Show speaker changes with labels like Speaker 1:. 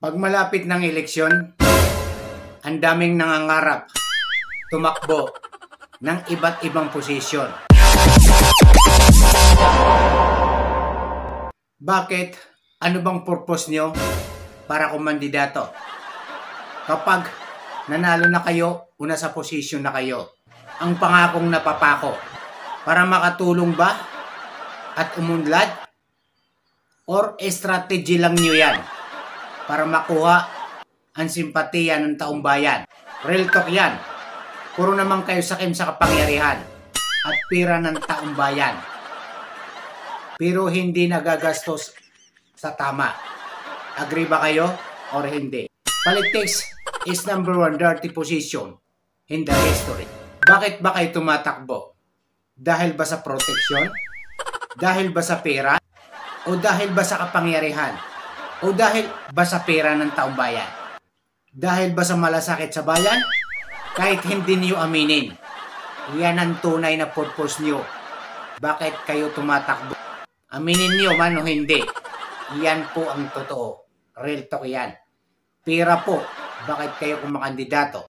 Speaker 1: Pag malapit ng eleksyon, ang daming nangangarap tumakbo ng iba't ibang posisyon. Bakit? Ano bang purpose nyo para kumandidato? Kapag nanalo na kayo, una sa posisyon na kayo, ang pangakong napapako, para makatulong ba at umunlad? Or strategy lang nyo yan para makuha ang simpatiya ng taong bayan? Real talk yan. Puro naman kayo sakim sa kapangyarihan at pira ng taong bayan, pero hindi nagagastos sa tama. Agree ba kayo or hindi? Politics is number one dirty position in the history. Bakit ba kayo tumatakbo? Dahil ba sa proteksyon? Dahil ba sa pera? O dahil ba sa kapangyarihan? O dahil ba sa pera ng taong bayan? Dahil ba sa malasakit sa bayan? Kahit hindi niyo aminin, yan ang tunay na purpose niyo. Bakit kayo tumatakbo? Aminin niyo man o hindi, yan po ang totoo. Real talk yan. Pera po, bakit kayo kumakandidato?